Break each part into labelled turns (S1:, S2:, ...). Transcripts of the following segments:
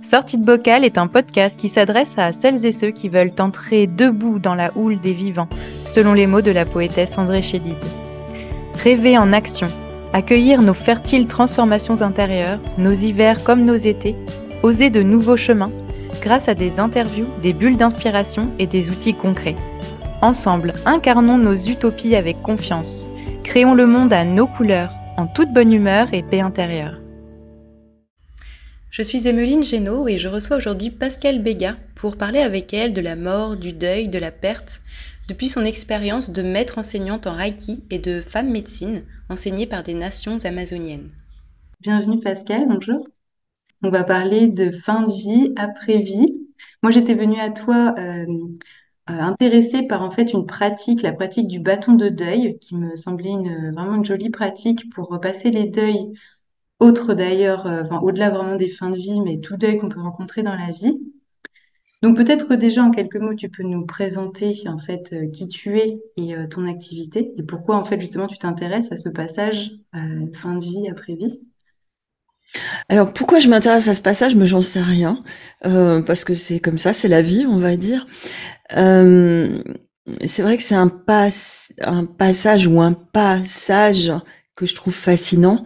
S1: Sortie de bocal est un podcast qui s'adresse à celles et ceux qui veulent entrer debout dans la houle des vivants, selon les mots de la poétesse André Chédid. Rêver en action, accueillir nos fertiles transformations intérieures, nos hivers comme nos étés, oser de nouveaux chemins, grâce à des interviews, des bulles d'inspiration et des outils concrets. Ensemble, incarnons nos utopies avec confiance. Créons le monde à nos couleurs, en toute bonne humeur et paix intérieure. Je suis Emmeline Génaud et je reçois aujourd'hui Pascale Béga pour parler avec elle de la mort, du deuil, de la perte, depuis son expérience de maître enseignante en Reiki et de femme médecine enseignée par des nations amazoniennes. Bienvenue Pascale, bonjour. On va parler de fin de vie, après vie. Moi j'étais venue à toi intéressée par en fait une pratique, la pratique du bâton de deuil, qui me semblait vraiment une jolie pratique pour repasser les deuils autres d'ailleurs, au-delà vraiment des fins de vie, mais tout deuil qu'on peut rencontrer dans la vie. Donc peut-être déjà en quelques mots, tu peux nous présenter en fait qui tu es et ton activité et pourquoi en fait justement tu t'intéresses à ce passage fin de vie après vie.
S2: Alors pourquoi je m'intéresse à ce passage, mais j'en sais rien, parce que c'est comme ça, c'est la vie, on va dire. Euh, c'est vrai que c'est un passage ou un passage que je trouve fascinant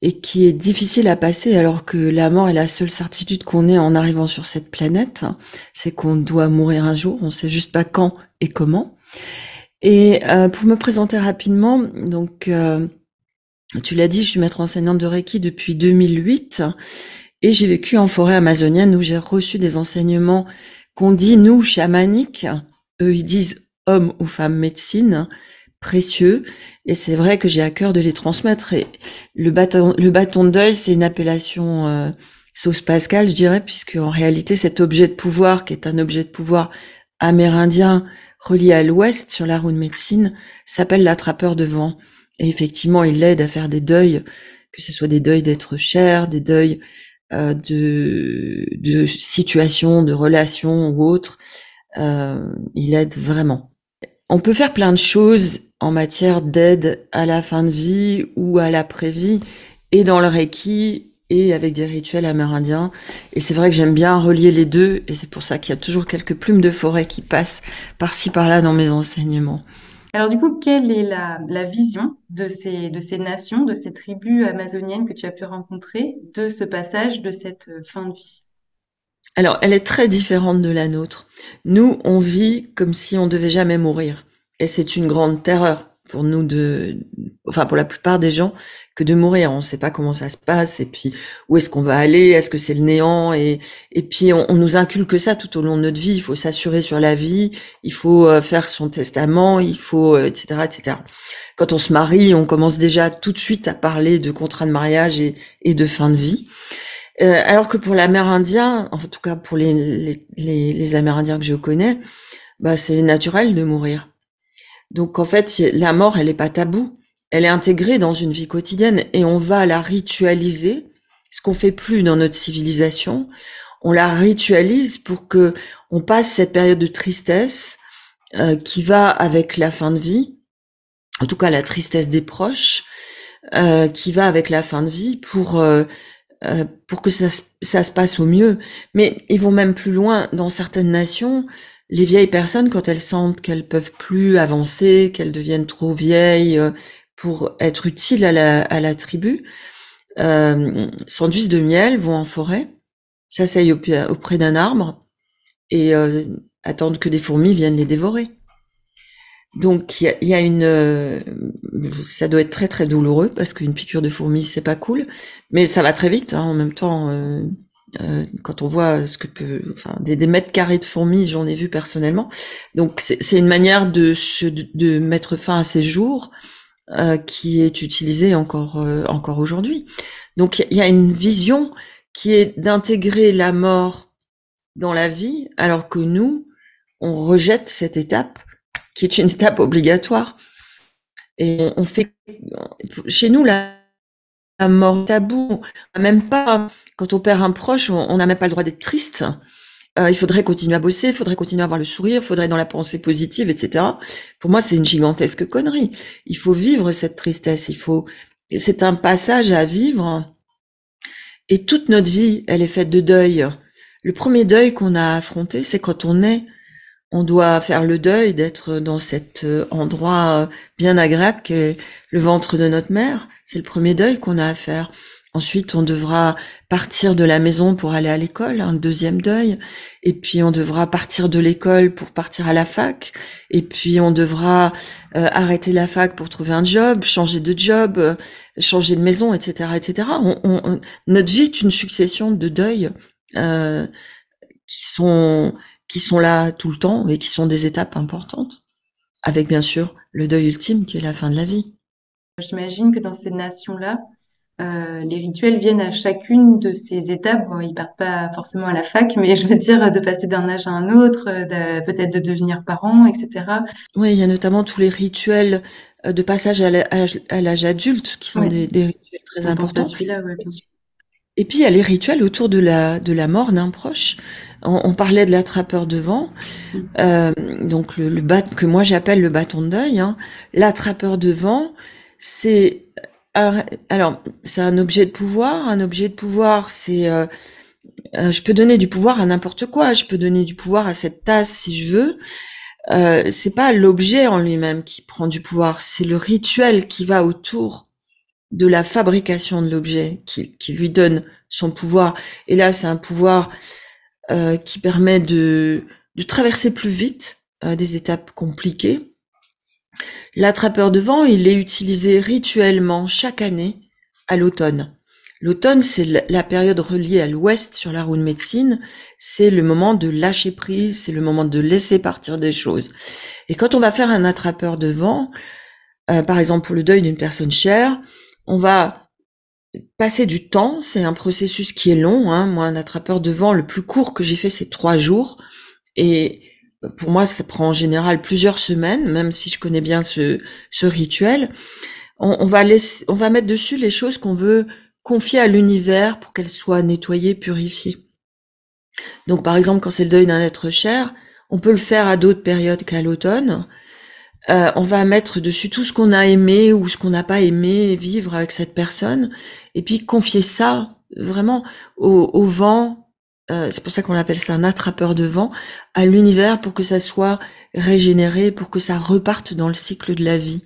S2: et qui est difficile à passer, alors que la mort est la seule certitude qu'on ait en arrivant sur cette planète. C'est qu'on doit mourir un jour, on sait juste pas quand et comment. Et pour me présenter rapidement, donc tu l'as dit, je suis maître enseignante de Reiki depuis 2008 et j'ai vécu en forêt amazonienne où j'ai reçu des enseignements qu'on dit, nous, chamaniques, eux, ils disent hommes ou femmes médecine, précieux. Et c'est vrai que j'ai à cœur de les transmettre. Et le bâton de deuil, c'est une appellation sauce Pascal, je dirais, puisque en réalité, cet objet de pouvoir, qui est un objet de pouvoir amérindien relié à l'ouest sur la rune médecine, s'appelle l'attrapeur de vent. Et effectivement, il aide à faire des deuils, que ce soit des deuils d'êtres chers, des deuils de situations, de relations ou autres. Il aide vraiment. On peut faire plein de choses en matière d'aide à la fin de vie ou à l'après-vie, et dans le Reiki, et avec des rituels amérindiens. Et c'est vrai que j'aime bien relier les deux, et c'est pour ça qu'il y a toujours quelques plumes de forêt qui passent par-ci par-là dans mes enseignements.
S1: Alors du coup, quelle est la vision de ces nations, de ces tribus amazoniennes que tu as pu rencontrer, de ce passage, de cette fin de vie?
S2: Alors, elle est très différente de la nôtre. Nous, on vit comme si on devait jamais mourir. Et c'est une grande terreur pour nous enfin, pour la plupart des gens, que de mourir. On ne sait pas comment ça se passe, et puis, où est-ce qu'on va aller? Est-ce que c'est le néant? Et puis, on nous inculque ça tout au long de notre vie. Il faut s'assurer sur la vie, il faut faire son testament, il faut, etc., etc. Quand on se marie, on commence déjà tout de suite à parler de contrat de mariage et de fin de vie. Alors que pour l'Amérindien, en tout cas pour les Amérindiens que je connais, bah c'est naturel de mourir. Donc en fait, la mort, elle est pas taboue, elle est intégrée dans une vie quotidienne et on va la ritualiser, ce qu'on fait plus dans notre civilisation. On la ritualise pour que on passe cette période de tristesse qui va avec la fin de vie, en tout cas la tristesse des proches, qui va avec la fin de vie pour que ça se passe au mieux. Mais ils vont même plus loin. Dans certaines nations, les vieilles personnes, quand elles sentent qu'elles peuvent plus avancer, qu'elles deviennent trop vieilles pour être utiles à la tribu, s'enduisent de miel, vont en forêt, s'asseyent auprès d'un arbre et attendent que des fourmis viennent les dévorer. Donc il y a ça doit être très très douloureux parce qu'une piqûre de fourmi c'est pas cool, mais ça va très vite hein, en même temps. Quand on voit enfin des mètres carrés de fourmis, j'en ai vu personnellement. Donc c'est une manière de mettre fin à ces jours qui est utilisée encore aujourd'hui. Donc il y a une vision qui est d'intégrer la mort dans la vie, alors que nous on rejette cette étape qui est une étape obligatoire. Et on fait, chez nous, la mort tabou, même pas, quand on perd un proche, on n'a même pas le droit d'être triste. Il faudrait continuer à bosser, il faudrait continuer à avoir le sourire, il faudrait être dans la pensée positive, etc. Pour moi, c'est une gigantesque connerie. Il faut vivre cette tristesse, c'est un passage à vivre. Et toute notre vie, elle est faite de deuil. le premier deuil qu'on a à affronter, c'est quand on doit faire le deuil d'être dans cet endroit bien agréable qu'est le ventre de notre mère. C'est le premier deuil qu'on a à faire. Ensuite, on devra partir de la maison pour aller à l'école, un deuxième deuil. Et puis, on devra partir de l'école pour partir à la fac. Et puis, on devra arrêter la fac pour trouver un job, changer de job, changer de maison, etc., etc. Notre vie est une succession de deuils euh, qui sont là tout le temps et qui sont des étapes importantes. Avec, bien sûr, le deuil ultime qui est la fin de la vie.
S1: J'imagine que dans ces nations-là, les rituels viennent à chacune de ces étapes. Bon, ils partent pas forcément à la fac, mais je veux dire de passer d'un âge à un autre, peut-être de devenir parent, etc.
S2: Oui, il y a notamment tous les rituels de passage à l'âge adulte qui sont
S1: Oui,
S2: des rituels très
S1: on pense à
S2: importants.
S1: celui-là, ouais, bien sûr.
S2: Et puis il y a les rituels autour de la mort d'un proche. On parlait de l'attrapeur de vent, donc que moi j'appelle le bâton de deuil. Hein. L'attrapeur de vent, c'est alors c'est un objet de pouvoir. Un objet de pouvoir, c'est je peux donner du pouvoir à n'importe quoi. Je peux donner du pouvoir à cette tasse si je veux. C'est pas l'objet en lui-même qui prend du pouvoir, c'est le rituel qui va autour de la fabrication de l'objet qui lui donne son pouvoir. Et là, c'est un pouvoir qui permet de traverser plus vite des étapes compliquées. L'attrapeur de vent, il est utilisé rituellement chaque année à l'automne. L'automne, c'est la période reliée à l'ouest sur la roue de médecine. C'est le moment de lâcher prise, c'est le moment de laisser partir des choses. Et quand on va faire un attrapeur de vent, par exemple pour le deuil d'une personne chère, on va passer du temps. C'est un processus qui est long. Hein. Moi, un attrapeur de vent, le plus court que j'ai fait, c'est 3 jours. Et pour moi, ça prend en général plusieurs semaines, même si je connais bien ce rituel. On va mettre dessus les choses qu'on veut confier à l'univers pour qu'elles soient nettoyées, purifiées. Donc, par exemple, quand c'est le deuil d'un être cher, on peut le faire à d'autres périodes qu'à l'automne. On va mettre dessus tout ce qu'on a aimé ou ce qu'on n'a pas aimé vivre avec cette personne, et puis confier ça vraiment au vent. C'est pour ça qu'on appelle ça un attrapeur de vent, à l'univers, pour que ça soit régénéré, pour que ça reparte dans le cycle de la vie.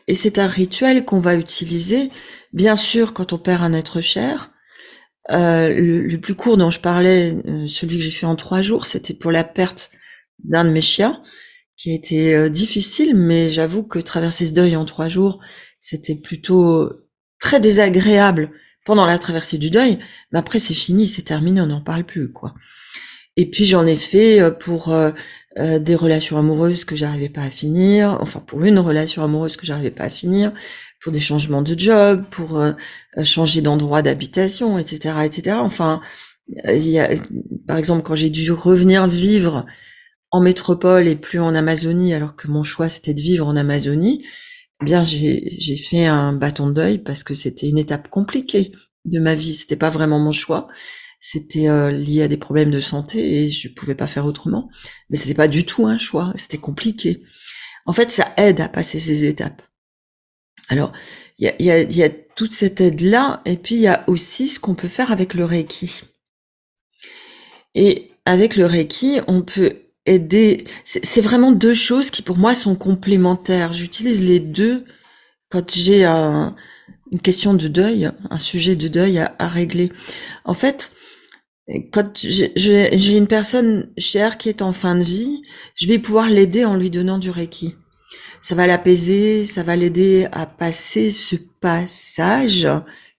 S2: Et c'est un rituel qu'on va utiliser, bien sûr, quand on perd un être cher. Le plus court dont je parlais, celui que j'ai fait en 3 jours, c'était pour la perte d'un de mes chiens, qui a été difficile, mais j'avoue que traverser ce deuil en 3 jours, c'était plutôt très désagréable pendant la traversée du deuil, mais après c'est fini, c'est terminé, on n'en parle plus, quoi. Et puis j'en ai fait pour des relations amoureuses que j'arrivais pas à finir, enfin pour une relation amoureuse que j'arrivais pas à finir, pour des changements de job, pour changer d'endroit d'habitation, etc., etc. Enfin, par exemple, quand j'ai dû revenir vivre en métropole et plus en Amazonie, alors que mon choix c'était de vivre en Amazonie, eh bien j'ai fait un bâton de deuil parce que c'était une étape compliquée de ma vie. C'était pas vraiment mon choix. C'était lié à des problèmes de santé et je pouvais pas faire autrement. Mais c'était pas du tout un choix. C'était compliqué. En fait, ça aide à passer ces étapes. Alors, il y a toute cette aide-là, et puis il y a aussi ce qu'on peut faire avec le Reiki. Et avec le Reiki, on peut aider. C'est vraiment 2 choses qui pour moi sont complémentaires. J'utilise les 2 quand j'ai une question de deuil, un sujet de deuil à régler. En fait, quand j'ai une personne chère qui est en fin de vie, je vais pouvoir l'aider en lui donnant du Reiki. Ça va l'apaiser, ça va l'aider à passer ce passage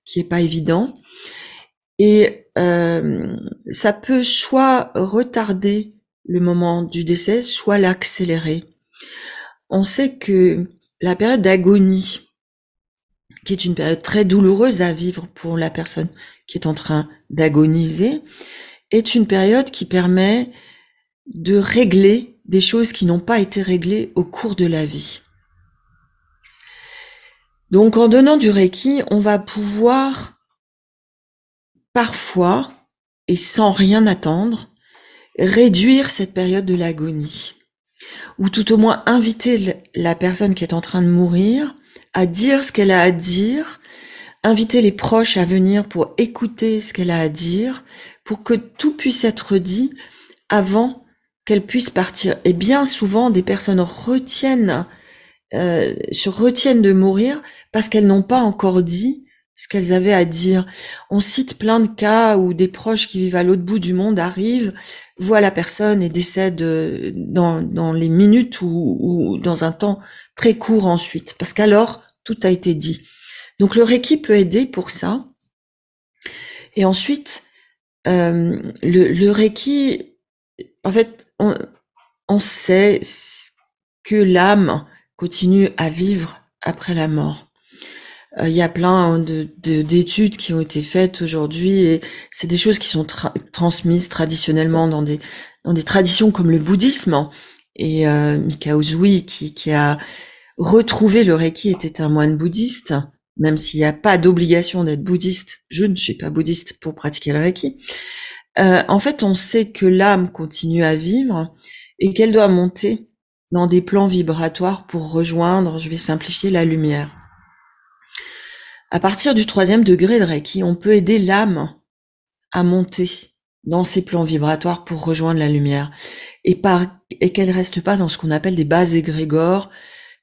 S2: qui est pas évident. Et ça peut soit retarder le moment du décès, soit l'accélérer. On sait que la période d'agonie, qui est une période très douloureuse à vivre pour la personne qui est en train d'agoniser, est une période qui permet de régler des choses qui n'ont pas été réglées au cours de la vie. Donc en donnant du Reiki, on va pouvoir parfois, et sans rien attendre, réduire cette période de l'agonie. Ou tout au moins inviter la personne qui est en train de mourir à dire ce qu'elle a à dire, inviter les proches à venir pour écouter ce qu'elle a à dire, pour que tout puisse être dit avant qu'elle puisse partir. Et bien souvent, des personnes se retiennent de mourir parce qu'elles n'ont pas encore dit ce qu'elles avaient à dire. On cite plein de cas où des proches qui vivent à l'autre bout du monde arrivent, voient la personne et décèdent dans les minutes ou dans un temps très court ensuite, parce qu'alors tout a été dit. Donc le Reiki peut aider pour ça. Et ensuite, le Reiki, en fait, on sait que l'âme continue à vivre après la mort. Il y a plein d'études qui ont été faites aujourd'hui et c'est des choses qui sont transmises traditionnellement dans des traditions comme le bouddhisme. Et Mikao Usui, qui a retrouvé le Reiki, était un moine bouddhiste, même s'il n'y a pas d'obligation d'être bouddhiste. Je ne suis pas bouddhiste pour pratiquer le Reiki. En fait, on sait que l'âme continue à vivre et qu'elle doit monter dans des plans vibratoires pour rejoindre, je vais simplifier, la lumière. À partir du 3e degré de Reiki, on peut aider l'âme à monter dans ces plans vibratoires pour rejoindre la lumière et qu'elle reste pas dans ce qu'on appelle des bases égrégores,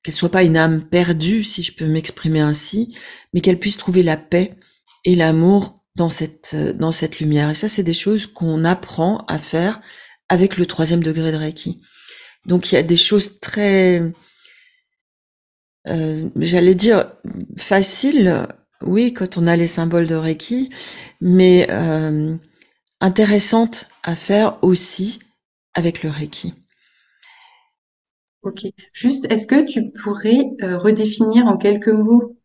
S2: qu'elle soit pas une âme perdue, si je peux m'exprimer ainsi, mais qu'elle puisse trouver la paix et l'amour dans cette lumière. Et ça, c'est des choses qu'on apprend à faire avec le 3e degré de Reiki. Donc il y a des choses très, j'allais dire faciles, oui, quand on a les symboles de Reiki, mais intéressantes à faire aussi avec le Reiki.
S1: Ok. Juste, est-ce que tu pourrais redéfinir en quelques mots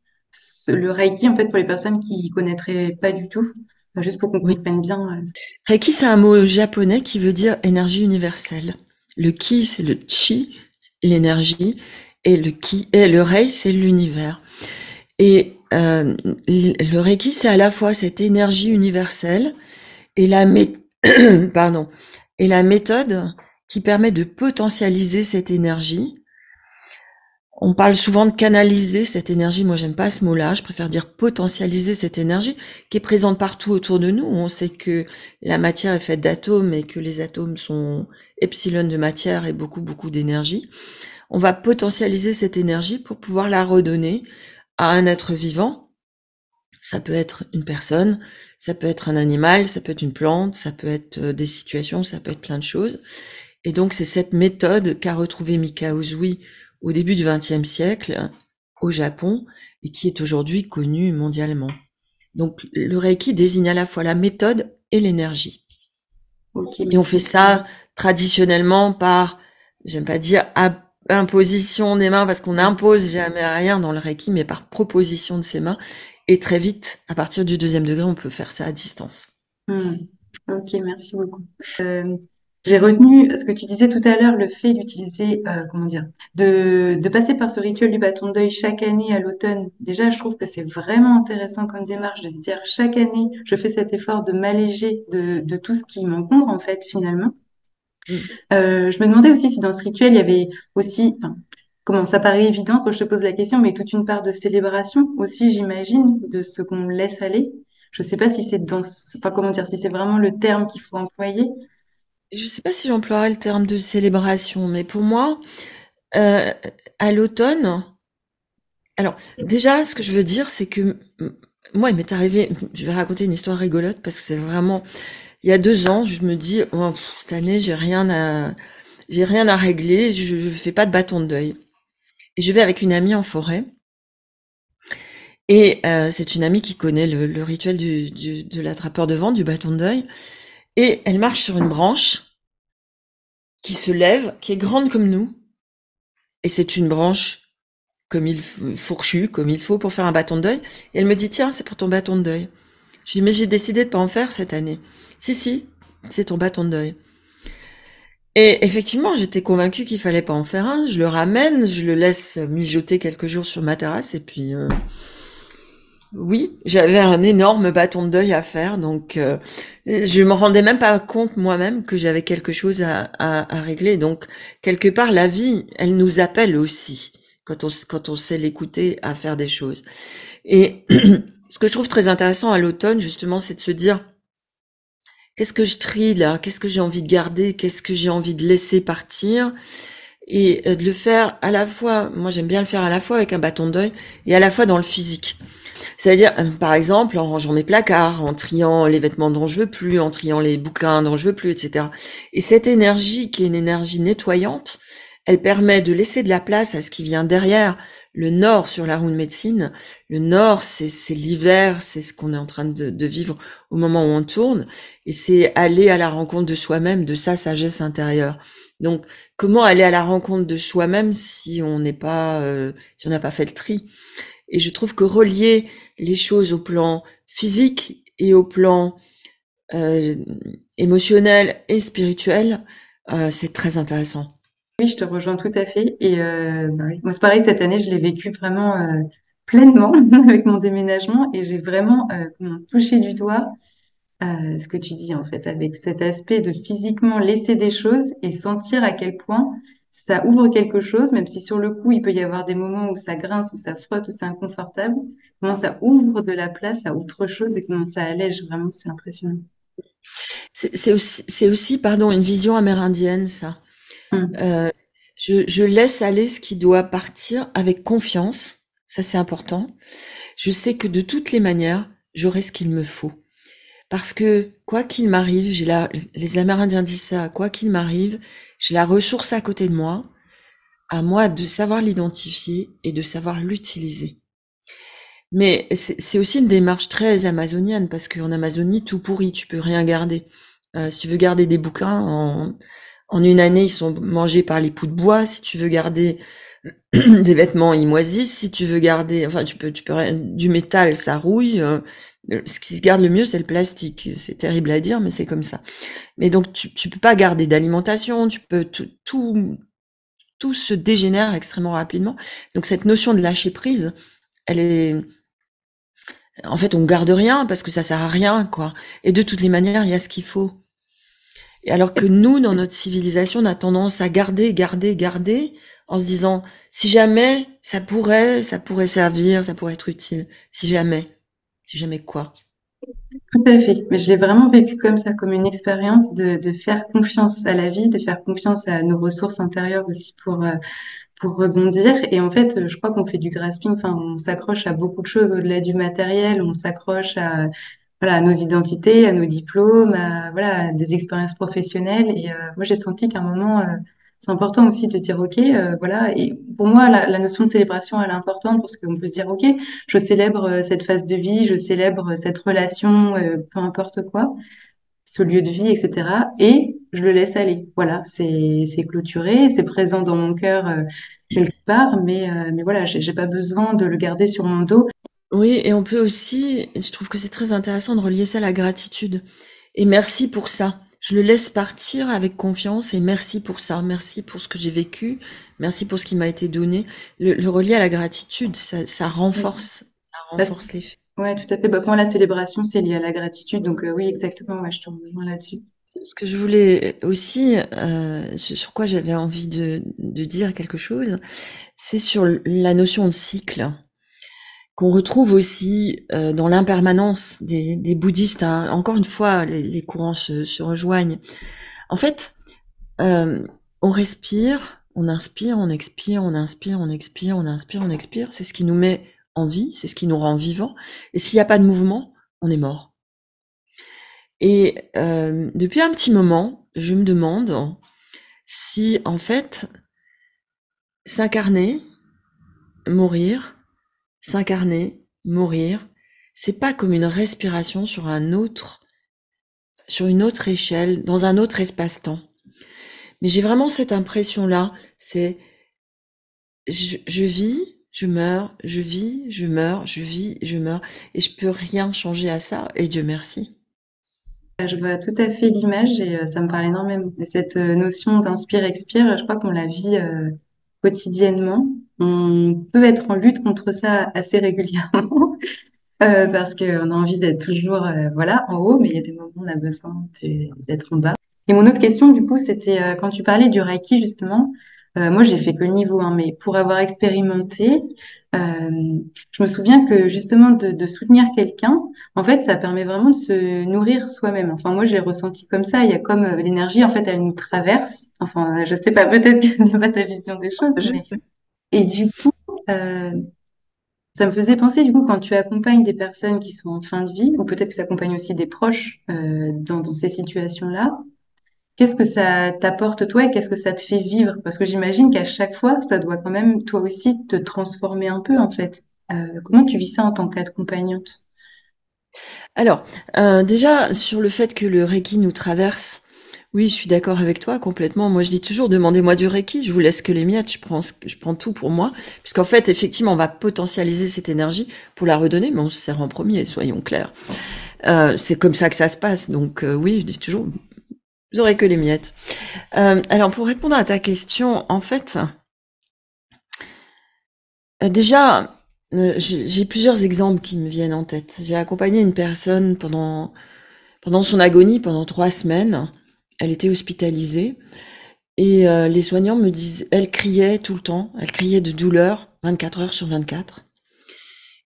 S1: le Reiki, en fait, pour les personnes qui connaîtraient pas du tout, juste pour qu'on
S2: Oui.
S1: comprenne bien.
S2: Reiki, c'est un mot japonais qui veut dire énergie universelle. Le ki, c'est le chi, l'énergie, et le rei, c'est l'univers. Et le Reiki, c'est à la fois cette énergie universelle et pardon, et la méthode qui permet de potentialiser cette énergie. On parle souvent de canaliser cette énergie. Moi, j'aime pas ce mot-là. Je préfère dire potentialiser cette énergie qui est présente partout autour de nous. On sait que la matière est faite d'atomes et que les atomes sont epsilon de matière et beaucoup, beaucoup d'énergie. On va potentialiser cette énergie pour pouvoir la redonner à un être vivant. Ça peut être une personne, ça peut être un animal, ça peut être une plante, ça peut être des situations, ça peut être plein de choses. Et donc, c'est cette méthode qu'a retrouvée Mikao Usui au début du XXe siècle au Japon et qui est aujourd'hui connue mondialement. Donc, le Reiki désigne à la fois la méthode et l'énergie.
S1: Okay,
S2: et on fait ça traditionnellement par, j'aime pas dire imposition des mains parce qu'on n'impose jamais rien dans le Reiki, mais par proposition de ses mains. Et très vite, à partir du 2e degré, on peut faire ça à distance.
S1: Ok, merci beaucoup. J'ai retenu ce que tu disais tout à l'heure, le fait d'utiliser, comment dire, de passer par ce rituel du bâton de deuil chaque année à l'automne. Déjà, je trouve que c'est vraiment intéressant comme démarche de se dire chaque année, je fais cet effort de m'alléger de tout ce qui m'encombre, en fait, finalement. Je me demandais aussi si dans ce rituel, il y avait aussi, enfin, comment ça paraît évident quand je te pose la question, mais toute une part de célébration aussi, j'imagine, de ce qu'on laisse aller. Je sais pas si c'est enfin, comment dire, si c'est vraiment le terme qu'il faut employer.
S2: Je sais pas si j'emploierais le terme de célébration, mais pour moi, à l'automne, alors déjà, ce que je veux dire, c'est que moi, il m'est arrivé, je vais raconter une histoire rigolote parce que c'est vraiment, il y a 2 ans, je me dis, oh, cette année, j'ai rien à régler, je fais pas de bâton de deuil. Et je vais avec une amie en forêt. Et c'est une amie qui connaît le rituel de l'attrapeur de vent, du bâton de deuil. Et elle marche sur une branche qui se lève, qui est grande comme nous. Et c'est une branche fourchue, comme il faut pour faire un bâton de deuil. Et elle me dit, tiens, c'est pour ton bâton de deuil. Je dis, mais j'ai décidé de pas en faire cette année. Si, c'est ton bâton de deuil. Et effectivement, j'étais convaincue qu'il fallait pas en faire un. Je le ramène, je le laisse mijoter quelques jours sur ma terrasse et puis oui, j'avais un énorme bâton de deuil à faire, donc je me rendais même pas compte moi-même que j'avais quelque chose à régler. Donc quelque part, la vie, elle nous appelle aussi quand on sait l'écouter à faire des choses. Et ce que je trouve très intéressant à l'automne, justement, c'est de se dire qu'est-ce que je trie là? Qu'est-ce que j'ai envie de garder? Qu'est-ce que j'ai envie de laisser partir? Et de le faire à la fois, moi j'aime bien le faire à la fois avec un bâton de deuil et à la fois dans le physique. C'est-à-dire, par exemple, en rangeant mes placards, en triant les vêtements dont je veux plus, en triant les bouquins dont je veux plus, etc. Et cette énergie qui est une énergie nettoyante, elle permet de laisser de la place à ce qui vient derrière. Le nord sur la roue de médecine, le nord, c'est l'hiver, c'est ce qu'on est en train de vivre au moment où on tourne, et c'est aller à la rencontre de soi-même, de sa sagesse intérieure. Donc, comment aller à la rencontre de soi-même si on n'est pas, si on n'a pas fait le tri? Et je trouve que relier les choses au plan physique et au plan euh, émotionnel et spirituel, c'est très intéressant.
S1: Oui, je te rejoins tout à fait. Et bah oui. Moi, c'est pareil, cette année, je l'ai vécu vraiment pleinement avec mon déménagement et j'ai vraiment touché du doigt ce que tu dis en fait, avec cet aspect de physiquement laisser des choses et sentir à quel point ça ouvre quelque chose, même si sur le coup, il peut y avoir des moments où ça grince, où ça frotte, où c'est inconfortable, comment ça ouvre de la place à autre chose et comment ça allège, vraiment, c'est impressionnant.
S2: C'est aussi, pardon, une vision amérindienne, ça.
S1: Mm.
S2: Euh, je laisse aller ce qui doit partir avec confiance, ça c'est important. Je sais que de toutes les manières, j'aurai ce qu'il me faut. Parce que quoi qu'il m'arrive, les Amérindiens disent ça, quoi qu'il m'arrive, j'ai la ressource à côté de moi, à moi de savoir l'identifier et de savoir l'utiliser. Mais c'est aussi une démarche très amazonienne, parce qu'en Amazonie, tout pourrit, tu peux rien garder. Si tu veux garder des bouquins, en une année, ils sont mangés par les poux de bois. Si tu veux garder des vêtements, ils moisissent. Si tu veux garder, enfin, du métal, ça rouille. Ce qui se garde le mieux, c'est le plastique. C'est terrible à dire, mais c'est comme ça. Mais donc, tu peux pas garder d'alimentation, tout se dégénère extrêmement rapidement. Donc, cette notion de lâcher prise, elle est, en fait, on garde rien parce que ça sert à rien, quoi. Et de toutes les manières, il y a ce qu'il faut. Et alors que nous, dans notre civilisation, on a tendance à garder, garder, garder, en se disant, si jamais ça pourrait servir, ça pourrait être utile. Si jamais quoi?
S1: Tout à fait. Mais je l'ai vraiment vécu comme ça, comme une expérience de faire confiance à la vie, de faire confiance à nos ressources intérieures aussi pour rebondir. Et en fait, je crois qu'on fait du grasping. Enfin, on s'accroche à beaucoup de choses au-delà du matériel. On s'accroche à, voilà, à nos identités, à nos diplômes, à, voilà, à des expériences professionnelles. Et moi, j'ai senti qu'à un moment, c'est important aussi de dire, OK, voilà. Et pour moi, la notion de célébration, elle est importante parce qu'on peut se dire, OK, je célèbre cette phase de vie, je célèbre cette relation, peu importe quoi, ce lieu de vie, etc. Et je le laisse aller. Voilà, c'est clôturé, c'est présent dans mon cœur quelque part, mais voilà, j'ai pas besoin de le garder sur mon dos.
S2: Oui, et on peut aussi, je trouve que c'est très intéressant de relier ça à la gratitude. Et merci pour ça. Je le laisse partir avec confiance et merci pour ça. Merci pour ce que j'ai vécu. Merci pour ce qui m'a été donné. Le relier à la gratitude, ça
S1: Bah,
S2: renforce l'effet.
S1: ouais, tout à fait. Bah, pour moi, la célébration, c'est lié à la gratitude. Donc oui, exactement. Ouais, je te rejoins là-dessus.
S2: Ce que je voulais aussi, sur quoi j'avais envie de dire quelque chose, c'est sur la notion de cycle, qu'on retrouve aussi dans l'impermanence des bouddhistes, hein. Encore une fois, les courants se rejoignent. En fait, on respire, on inspire, on expire, on inspire, on expire, on inspire, on expire. C'est ce qui nous met en vie, c'est ce qui nous rend vivants. Et s'il n'y a pas de mouvement, on est mort. Et depuis un petit moment, je me demande si, en fait, s'incarner, mourir, s'incarner, mourir, c'est pas comme une respiration sur une autre échelle, dans un autre espace-temps. Mais j'ai vraiment cette impression-là, c'est je vis, je meurs, je vis, je meurs, je vis, je meurs, et je peux rien changer à ça, et Dieu merci.
S1: Je vois tout à fait l'image et ça me parle énormément. Et cette notion d'inspire-expire, je crois qu'on la vit quotidiennement. On peut être en lutte contre ça assez régulièrement parce qu'on a envie d'être toujours voilà, en haut, mais il y a des moments où on a besoin d'être en bas. Et mon autre question, du coup, c'était quand tu parlais du Reiki, justement, moi, j'ai fait que le niveau 1, mais pour avoir expérimenté, je me souviens que justement de soutenir quelqu'un, en fait, ça permet vraiment de se nourrir soi-même. Enfin, moi, j'ai ressenti comme ça. Il y a comme l'énergie, en fait, elle nous traverse. Enfin, je sais pas, peut-être que c'est pas ta vision des choses,
S2: C'est
S1: mais
S2: juste.
S1: et du coup, euh, ça me faisait penser, du coup, quand tu accompagnes des personnes qui sont en fin de vie, ou peut-être que tu accompagnes aussi des proches dans ces situations-là, qu'est-ce que ça t'apporte, toi, et qu'est-ce que ça te fait vivre? Parce que j'imagine qu'à chaque fois, ça doit quand même, toi aussi, te transformer un peu, en fait. Comment tu vis ça en tant qu'accompagnante?
S2: Alors, déjà sur le fait que le Reiki nous traverse, oui, je suis d'accord avec toi complètement. Moi, je dis toujours: «Demandez-moi du Reiki, je vous laisse que les miettes, je prends tout pour moi». Puisqu'en fait, effectivement, on va potentialiser cette énergie pour la redonner, mais on se sert en premier, soyons clairs. C'est comme ça que ça se passe, donc oui, je dis toujours: «Vous aurez que les miettes». Alors pour répondre à ta question, en fait, déjà, j'ai plusieurs exemples qui me viennent en tête. J'ai accompagné une personne pendant son agonie, pendant 3 semaines. Elle était hospitalisée et les soignants me disent, elle criait tout le temps, elle criait de douleur 24 heures sur 24.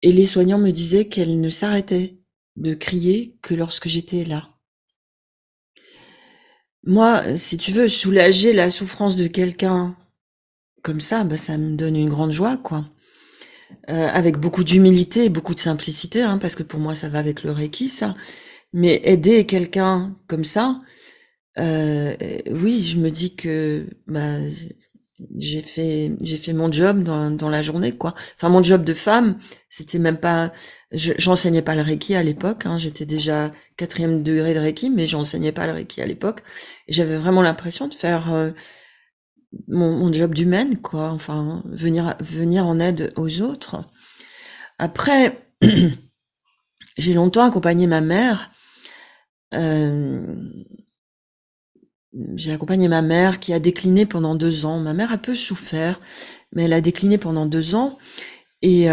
S2: Et les soignants me disaient qu'elle ne s'arrêtait de crier que lorsque j'étais là. Moi, si tu veux soulager la souffrance de quelqu'un comme ça, bah, ça me donne une grande joie, quoi. Avec beaucoup d'humilité et beaucoup de simplicité, hein, parce que pour moi, ça va avec le Reiki, ça. Mais aider quelqu'un comme ça, oui, je me dis que bah, j'ai fait mon job dans la journée, quoi. Enfin, mon job de femme, c'était même pas, j'enseignais pas le Reiki à l'époque, hein, j'étais déjà 4e degré de Reiki, mais j'enseignais pas le Reiki à l'époque. Et j'avais vraiment l'impression de faire mon job d'humaine, quoi. Enfin, venir en aide aux autres. Après, j'ai longtemps accompagné ma mère. Euh, J'ai accompagné ma mère qui a décliné pendant 2 ans. Ma mère a peu souffert, mais elle a décliné pendant 2 ans. Et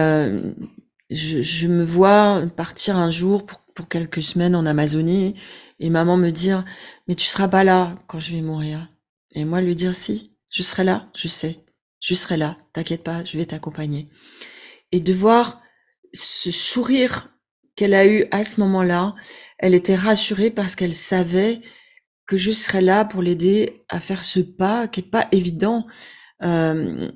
S2: je me vois partir un jour pour quelques semaines en Amazonie et maman me dire, mais tu seras pas là quand je vais mourir. Et moi lui dire, si, je serai là, je sais, je serai là, t'inquiète pas, je vais t'accompagner. Et de voir ce sourire qu'elle a eu à ce moment-là, elle était rassurée parce qu'elle savait que je serais là pour l'aider à faire ce pas qui est pas évident euh,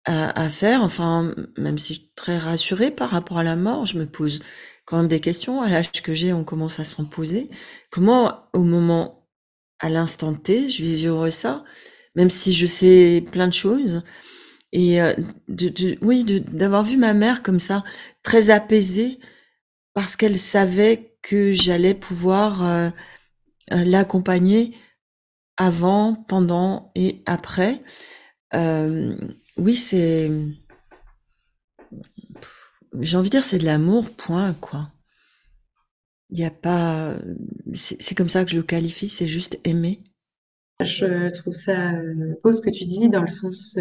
S2: à faire. Enfin, même si je suis très rassurée par rapport à la mort, je me pose quand même des questions. À l'âge que j'ai, on commence à s'en poser. Comment, au moment, à l'instant T, je vais vivre ça, même si je sais plein de choses. Et oui, d'avoir vu ma mère comme ça, très apaisée, parce qu'elle savait que j'allais pouvoir l'accompagner avant, pendant et après. Euh, oui, j'ai envie de dire, c'est de l'amour, point, quoi. Il y a pas, c'est comme ça que je le qualifie, c'est juste aimer.
S1: Je trouve ça beau ce que tu dis, dans le sens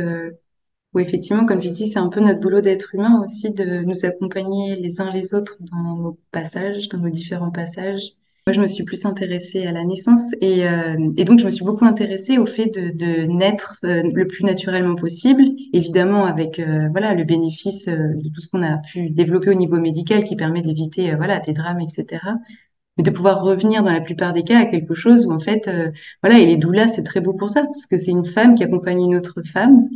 S1: où effectivement, comme tu dis, c'est un peu notre boulot d'être humain aussi, de nous accompagner les uns les autres dans nos passages, dans nos différents passages. Moi, je me suis plus intéressée à la naissance et donc je me suis beaucoup intéressée au fait de naître le plus naturellement possible, évidemment avec voilà le bénéfice de tout ce qu'on a pu développer au niveau médical qui permet d'éviter voilà des drames, etc. Mais de pouvoir revenir dans la plupart des cas à quelque chose où en fait voilà, et les doulas c'est très beau pour ça parce que c'est une femme qui accompagne une autre femme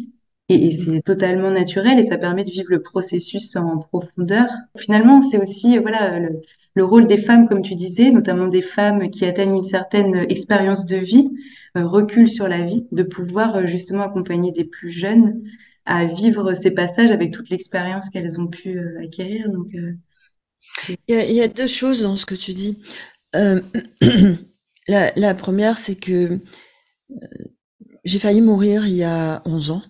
S1: et c'est totalement naturel et ça permet de vivre le processus en profondeur. Finalement, c'est aussi voilà le rôle des femmes, comme tu disais, notamment des femmes qui atteignent une certaine expérience de vie, recul sur la vie, de pouvoir justement accompagner des plus jeunes à vivre ces passages avec toute l'expérience qu'elles ont pu acquérir. Donc, c'est
S2: Il y a deux choses dans ce que tu dis. Euh, la première, c'est que j'ai failli mourir il y a 11 ans.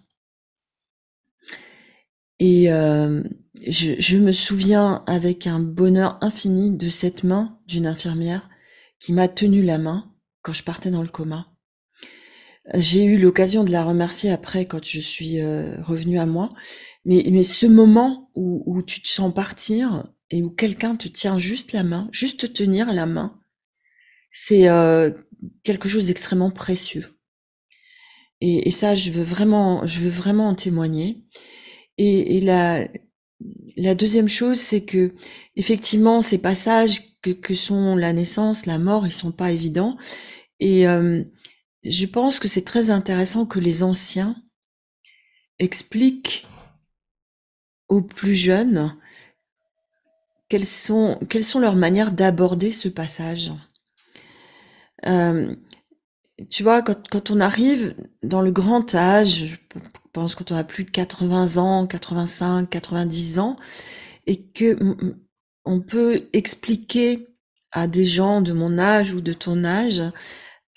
S2: Et je me souviens avec un bonheur infini de cette main d'une infirmière qui m'a tenu la main quand je partais dans le coma. J'ai eu l'occasion de la remercier après quand je suis revenue à moi. Mais ce moment où tu te sens partir et où quelqu'un te tient juste la main, juste te tenir la main, c'est quelque chose d'extrêmement précieux. Et ça, je veux vraiment en témoigner. Et la deuxième chose, c'est que effectivement, ces passages que sont la naissance, la mort, ils sont pas évidents. Et je pense que c'est très intéressant que les anciens expliquent aux plus jeunes quelles sont leurs manières d'aborder ce passage. Euh, Tu vois, quand on arrive dans le grand âge, je pense quand on a plus de 80 ans, 85, 90 ans, et que on peut expliquer à des gens de mon âge ou de ton âge,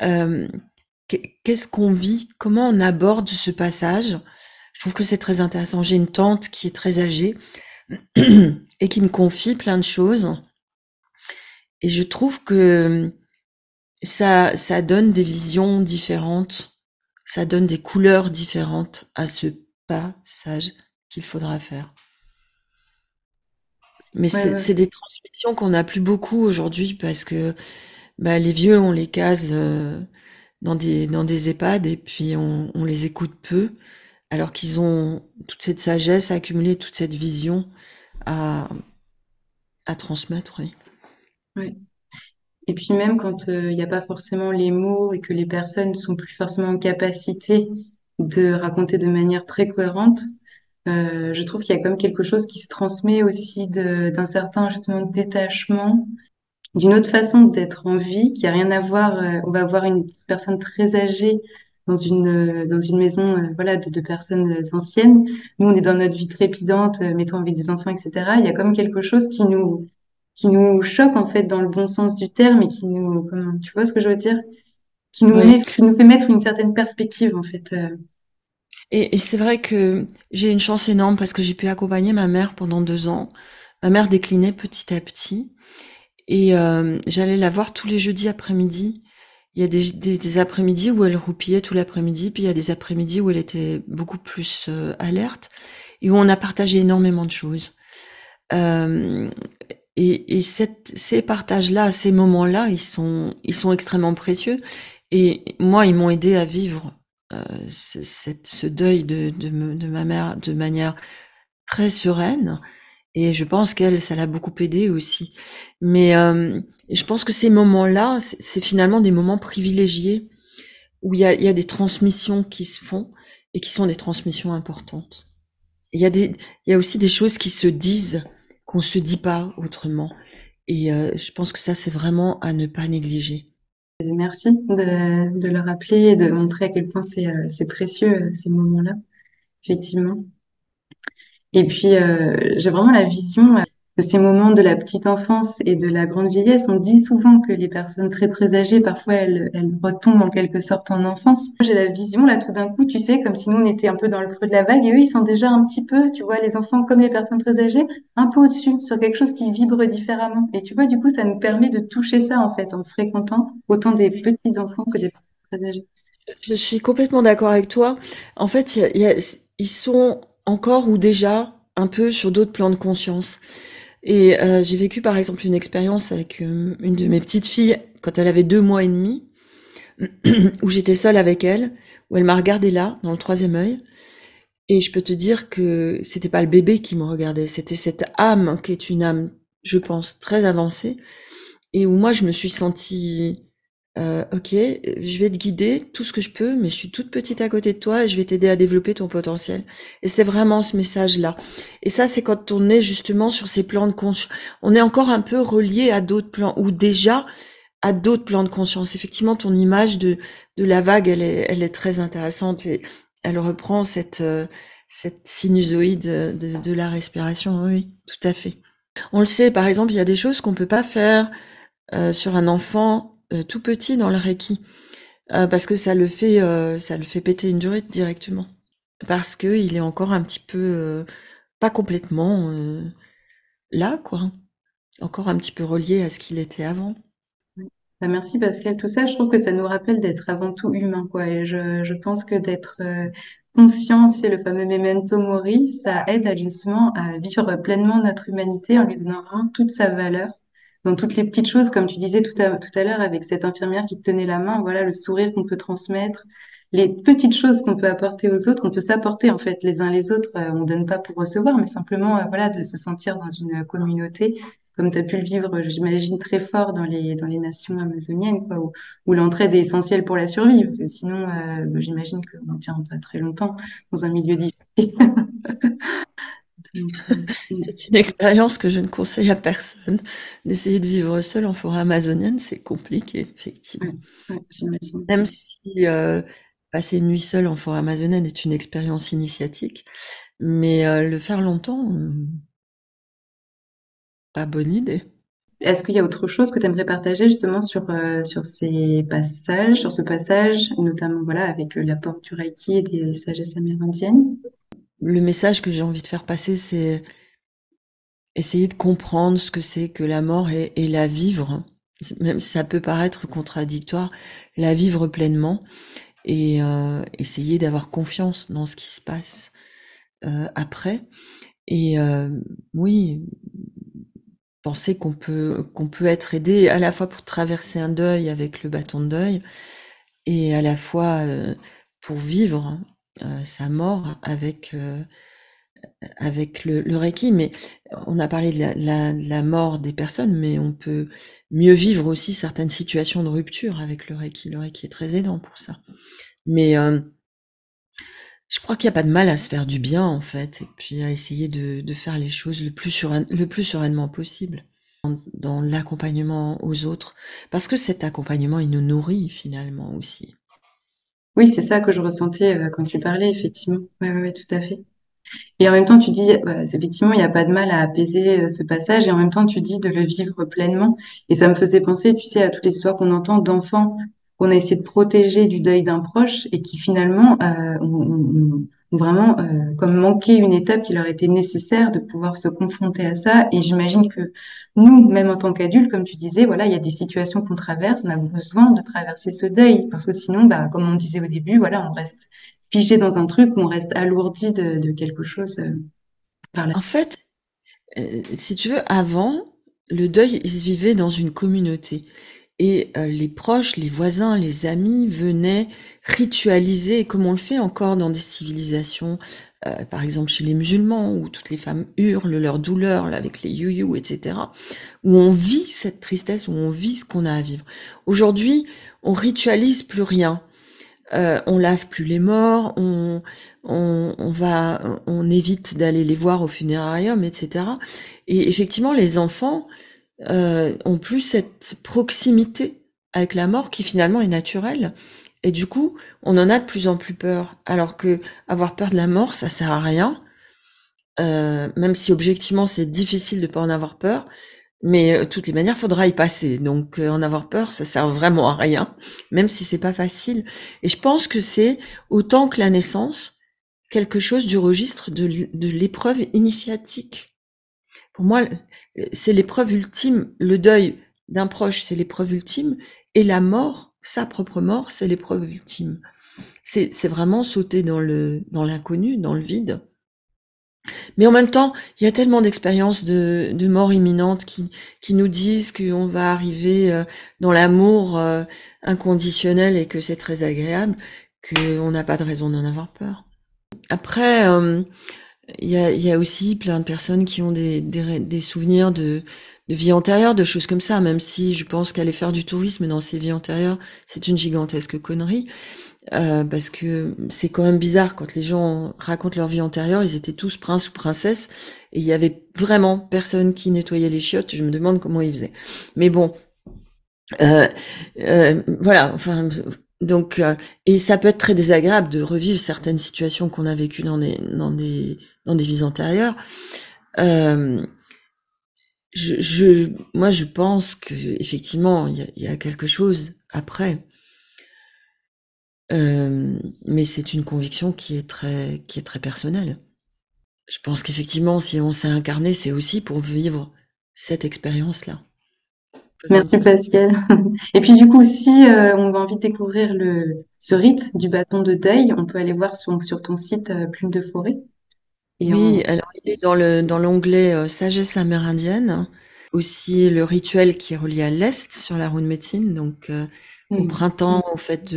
S2: euh, qu'est-ce qu'on vit, comment on aborde ce passage. Je trouve que c'est très intéressant. J'ai une tante qui est très âgée et qui me confie plein de choses. Et je trouve que ça donne des visions différentes, ça donne des couleurs différentes à ce passage qu'il faudra faire. Mais
S3: Ouais, ouais.
S2: c'est des transmissions qu'on n'a plus beaucoup aujourd'hui parce que bah, les vieux, on les case dans des EHPAD et puis on les écoute peu, alors qu'ils ont toute cette sagesse à accumuler, toute cette vision à, à transmettre. Oui.
S3: Ouais. Et puis même quand il n'y a pas forcément les mots et que les personnes sont plus forcément en capacité de raconter de manière très cohérente, je trouve qu'il y a comme quelque chose qui se transmet aussi d'un certain justement détachement, d'une autre façon d'être en vie, qui a rien à voir. On va voir une personne très âgée dans une maison voilà, de personnes anciennes. Nous, on est dans notre vie trépidante, mettons avec des enfants, etc. Il y a comme quelque chose qui nous choque en fait dans le bon sens du terme et qui nous, comment, tu vois ce que je veux dire?
S2: Oui.
S3: Qui nous fait mettre une certaine perspective en fait.
S2: Et c'est vrai que j'ai une chance énorme parce que j'ai pu accompagner ma mère pendant 2 ans. Ma mère déclinait petit à petit. Et j'allais la voir tous les jeudis après-midi. Il y a des après-midi où elle roupillait tout l'après-midi, puis il y a des après-midi où elle était beaucoup plus alerte et où on a partagé énormément de choses. Euh, et ces partages-là, ces moments-là, ils sont extrêmement précieux. Et moi, ils m'ont aidé à vivre ce deuil de ma mère de manière très sereine. Et je pense qu'elle, ça l'a beaucoup aidée aussi. Mais je pense que ces moments-là, c'est finalement des moments privilégiés où il y a des transmissions qui se font et qui sont des transmissions importantes. Il y a aussi des choses qui se disent qu'on se dit pas autrement. Et je pense que ça, c'est vraiment à ne pas négliger.
S3: Merci de le rappeler et de montrer à quel point c'est précieux ces moments-là, effectivement. Et puis, j'ai vraiment la vision de ces moments de la petite enfance et de la grande vieillesse. On dit souvent que les personnes très, très âgées, parfois, elles retombent en quelque sorte en enfance. J'ai la vision, là, tout d'un coup, tu sais, comme si nous, on était un peu dans le creux de la vague et eux, ils sont déjà un petit peu, tu vois, les enfants comme les personnes très âgées, un peu au-dessus, sur quelque chose qui vibre différemment. Et tu vois, du coup, ça nous permet de toucher ça, en fait, en fréquentant autant des petits enfants que des personnes très âgées.
S2: Je suis complètement d'accord avec toi. En fait, ils sont encore ou déjà un peu sur d'autres plans de conscience. Et j'ai vécu par exemple une expérience avec une de mes petites filles quand elle avait 2 mois et demi, où j'étais seule avec elle, où elle m'a regardé là, dans le troisième œil. Et je peux te dire que c'était pas le bébé qui me regardait, c'était cette âme qui est une âme, je pense, très avancée, et où moi je me suis sentie, ok, je vais te guider tout ce que je peux, mais je suis toute petite à côté de toi et je vais t'aider à développer ton potentiel. Et c'était vraiment ce message-là. Et ça, c'est quand on est justement sur ces plans de conscience. On est encore un peu relié à d'autres plans, ou déjà à d'autres plans de conscience. Effectivement, ton image de la vague, elle est très intéressante et elle reprend cette sinusoïde de la respiration. Oui, oui, tout à fait. On le sait, par exemple, il y a des choses qu'on peut pas faire sur un enfant tout petit dans le Reiki, parce que ça le fait péter une durite directement, parce que il est encore un petit peu pas complètement là, quoi, encore un petit peu relié à ce qu'il était avant.
S3: Bah, merci Pascal. Tout ça, je trouve que ça nous rappelle d'être avant tout humain, quoi. Et je pense que d'être conscient, tu sais, le fameux memento mori, ça aide à justement à vivre pleinement notre humanité en lui donnant vraiment toute sa valeur dans toutes les petites choses, comme tu disais tout à l'heure avec cette infirmière qui te tenait la main, voilà, le sourire qu'on peut transmettre, les petites choses qu'on peut apporter aux autres, qu'on peut s'apporter en fait les uns les autres. On donne pas pour recevoir, mais simplement voilà de se sentir dans une communauté, comme tu as pu le vivre, j'imagine très fort dans les nations amazoniennes, quoi, où l'entraide est essentielle pour la survie. Parce que sinon, j'imagine qu'on ne tient pas très longtemps dans un milieu difficile. Donc,
S2: C'est une expérience que je ne conseille à personne. D'essayer de vivre seul en forêt amazonienne, c'est compliqué, effectivement.
S3: ouais, ouais, j'imagine.
S2: Même si passer une nuit seule en forêt amazonienne est une expérience initiatique, mais le faire longtemps, pas bonne idée.
S3: Est-ce qu'il y a autre chose que tu aimerais partager justement sur ces passages, sur ce passage, notamment voilà, avec l'apport du Reiki et des sagesses amérindiennes?
S2: Le message que j'ai envie de faire passer, c'est essayer de comprendre ce que c'est que la mort et la vivre, même si ça peut paraître contradictoire, la vivre pleinement et essayer d'avoir confiance dans ce qui se passe après. Et oui, penser qu'on peut être aidé à la fois pour traverser un deuil avec le bâton de deuil et à la fois pour vivre sa mort avec le Reiki. Mais on a parlé de la mort des personnes, mais on peut mieux vivre aussi certaines situations de rupture avec le Reiki. Le Reiki est très aidant pour ça. Mais je crois qu'il n'y a pas de mal à se faire du bien, en fait, et puis à essayer de faire les choses le plus sereinement possible dans l'accompagnement aux autres, parce que cet accompagnement, il nous nourrit finalement aussi.
S3: Oui, c'est ça que je ressentais quand tu parlais, effectivement. Oui, ouais, ouais, tout à fait. Et en même temps, tu dis, effectivement, il n'y a pas de mal à apaiser ce passage, et en même temps, tu dis de le vivre pleinement. Et ça me faisait penser, tu sais, à toutes les histoires qu'on entend d'enfants qu'on a essayé de protéger du deuil d'un proche et qui finalement ont vraiment comme manqué une étape qui leur était nécessaire de pouvoir se confronter à ça. Et j'imagine que nous, même en tant qu'adultes, comme tu disais, voilà, il y a des situations qu'on traverse, on a besoin de traverser ce deuil parce que sinon, bah, comme on disait au début, voilà, on reste figé dans un truc où on reste alourdi de quelque chose par la...
S2: En fait, si tu veux, avant, le deuil, il se vivait dans une communauté. Et les proches, les voisins, les amis venaient ritualiser, comme on le fait encore dans des civilisations, par exemple chez les musulmans, où toutes les femmes hurlent leur douleur là, avec les you-you, etc., où on vit cette tristesse, où on vit ce qu'on a à vivre. Aujourd'hui, on ritualise plus rien. On lave plus les morts, on évite d'aller les voir au funérarium, etc. Et effectivement, les enfants ont plus cette proximité avec la mort qui finalement est naturelle. Et du coup, on en a de plus en plus peur. Alors que avoir peur de la mort, ça sert à rien. Même si objectivement c'est difficile de pas en avoir peur. Mais de toutes les manières, faudra y passer. Donc en avoir peur, ça sert vraiment à rien, même si c'est pas facile. Et je pense que c'est autant que la naissance, quelque chose du registre de l'épreuve initiatique. Pour moi, c'est l'épreuve ultime. Le deuil d'un proche, c'est l'épreuve ultime, et la mort, sa propre mort, c'est l'épreuve ultime. C'est vraiment sauter dans l'inconnu, dans le vide. Mais en même temps, il y a tellement d'expériences de mort imminente qui nous disent qu'on va arriver dans l'amour inconditionnel et que c'est très agréable, qu'on n'a pas de raison d'en avoir peur. Après, il y a aussi plein de personnes qui ont des souvenirs de vie antérieure, de choses comme ça, même si je pense qu'aller faire du tourisme dans ces vies antérieures, c'est une gigantesque connerie. Parce que c'est quand même bizarre quand les gens racontent leur vie antérieure, ils étaient tous princes ou princesses et il y avait vraiment personne qui nettoyait les chiottes. Je me demande comment ils faisaient. Mais bon, voilà. Enfin, donc et ça peut être très désagréable de revivre certaines situations qu'on a vécues dans des vies antérieures. Moi, je pense que effectivement, il y a quelque chose après. Mais c'est une conviction qui est très personnelle. Je pense qu'effectivement, si on s'est incarné, c'est aussi pour vivre cette expérience-là.
S3: Merci Pascal. Et puis du coup, si on a envie de découvrir ce rite du bâton de deuil, on peut aller voir sur ton site Plume de Forêt. Et
S2: Oui, alors il est dans l'onglet Sagesse amérindienne, aussi le rituel qui est relié à l'Est sur la rune médecine. Donc au printemps, on fait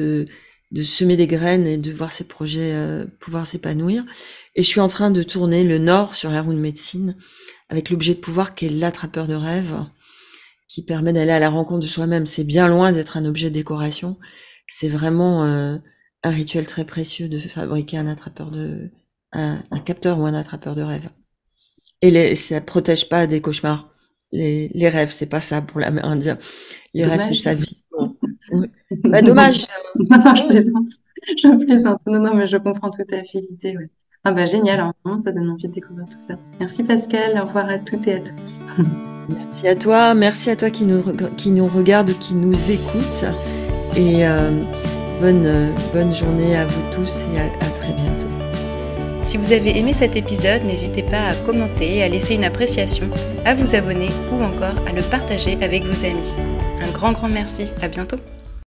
S2: semer des graines et de voir ces projets pouvoir s'épanouir. Et je suis en train de tourner le Nord sur la roue de médecine avec l'objet de pouvoir qui est l'attrapeur de rêve, qui permet d'aller à la rencontre de soi-même. C'est bien loin d'être un objet de décoration. C'est vraiment un rituel très précieux de fabriquer un capteur ou un attrapeur de rêve. Et ça protège pas des cauchemars. Les rêves, c'est pas ça pour l'Amérindien. Les rêves, c'est sa vie. Oui. Bah, dommage.
S3: Non, je plaisante. Je plaisante. Non, mais je comprends tout à fait l'idée. Ouais. Ah bah génial, hein, vraiment, ça donne envie de découvrir tout ça. Merci Pascal, au revoir à toutes et à tous.
S2: Merci à toi qui nous regarde, qui nous écoute. Et bonne journée à vous tous et à très bientôt.
S1: Si vous avez aimé cet épisode, n'hésitez pas à commenter, à laisser une appréciation, à vous abonner ou encore à le partager avec vos amis. Un grand merci, à bientôt.